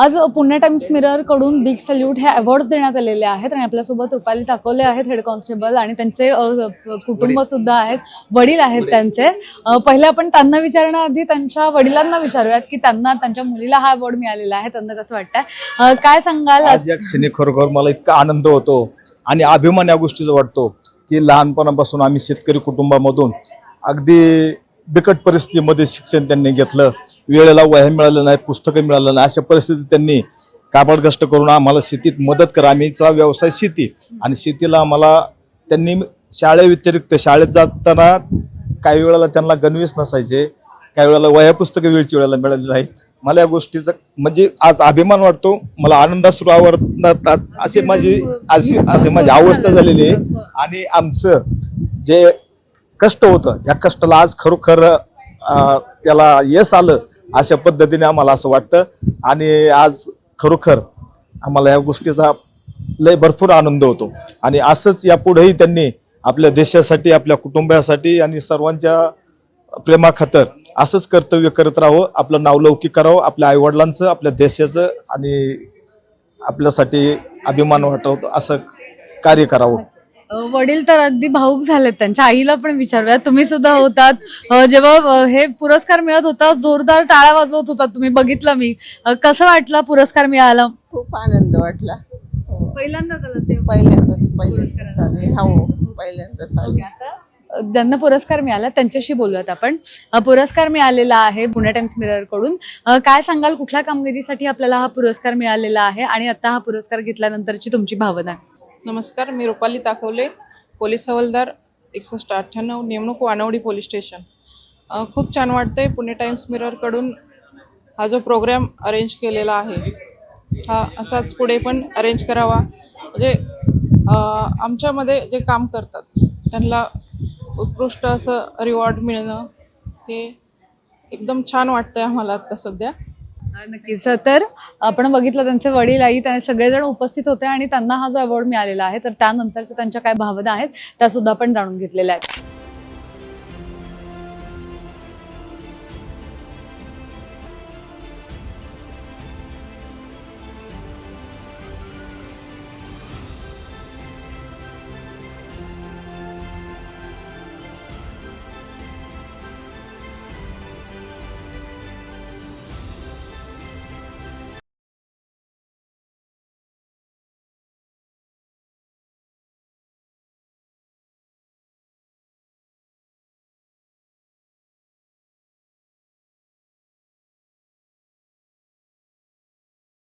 आज Pune times mirror कडून big salute हे अवॉर्ड्स देण्यात आलेले आहेत आणि आपल्यासोबत रुपाली ताकवले आहेत, हेड कॉन्स्टेबल, आणि त्यांचे कुटुंब सुद्धा आहेत, वडील आहेत त्यांचे. पहिले आपण त्यांना विचारण्याआधी त्यांच्या वडिलांना विचारूयात की त्यांना त्यांच्या मुलीला हा अवॉर्ड मिळालेला आहे, त्यांना कसं वाटतंय, काय सांगाल? आज या क्षणी खरोखर मला इतका आनंद होतो आणि अभिमान या गोष्टीचा वाटतो की लहानपणापासून आम्ही शेतकरी कुटुंबामधून अगदी बिकट परिस्थितीमध्ये शिक्षण त्यांनी घेतलं, वेळेला वह्या मिळालं नाही, पुस्तकं मिळालं नाही, अशा परिस्थितीत त्यांनी काबाड कष्ट करून आम्हाला शेतीत मदत करा. आम्हीचा व्यवसाय शेती आणि शेतीला आम्हाला त्यांनी शाळेव्यतिरिक्त शाळेत जाताना काही वेळेला त्यांना गणवेश नसायचे, काही वेळेला वह्या पुस्तकं वेळची वेळेला मिळाली नाही. मला या गोष्टीचा म्हणजे आज अभिमान वाटतो, मला आनंदाश्रू आवडतात, असे माझी अवस्था झालेली आहे. आणि आमचं जे कष्ट होतं या कष्टाला आज खरोखर त्याला यश आलं अशा पद्धतीने आम्हाला असं वाटतं. आणि आज खरोखर आम्हाला या गोष्टीचा लय भरपूर आनंद होतो आणि असंच यापुढेही त्यांनी आपल्या देशासाठी, आपल्या कुटुंबासाठी आणि सर्वांच्या प्रेमाखातर असंच कर्तव्य करत राहावं, आपलं नावलौकिक करावं, आपल्या आईवडिलांचं, आपल्या देशाचं आणि आपल्यासाठी अभिमान वाटवतो असं कार्य करावं. वडील तर अगदी भावुक झालेत, त्यांच्या आईला पण विचारूया. तुम्ही सुद्धा होतात जेव्हा हे पुरस्कार मिळत होता, जोरदार टाळ्या वाजवत होता तुम्ही, बघितलं मी. कसं वाटलं पुरस्कार मिळाला? खूप आनंद वाटला. पहिल्यांदाच ज्यांना पुरस्कार मिळाला त्यांच्याशी बोलूयात आपण. पुरस्कार मिळालेला आहे पुणे टाइम्स मिरर कडून. काय सांगाल, कुठल्या कामगिरीसाठी आपल्याला हा पुरस्कार मिळालेला आहे आणि आता हा पुरस्कार घेतल्यानंतरची तुमची भावना? नमस्कार, मी रुपाली ताकवले, पोलीस हवालदार 6198 नेमणूक वानवडी पोलीस स्टेशन. खूप छान वाटतंय. पुणे टाइम्स मिररकडून हा जो प्रोग्राम अरेंज केलेला आहे हा असाच पुढे पण अरेंज करावा. म्हणजे आमच्यामध्ये जे काम करतात त्यांना उत्कृष्ट असं रिवॉर्ड मिळणं हे एकदम छान वाटतंय आम्हाला आता सध्या. नक्कीच. तर आपण बघितलं त्यांचे वडील, आई, त्यांनी सगळेजण उपस्थित होते आणि त्यांना हा जो अवॉर्ड मिळालेला आहे, तर त्यानंतरच्या त्यांच्या काय भावना आहेत त्या सुद्धा आपण जाणून घेतलेल्या आहेत.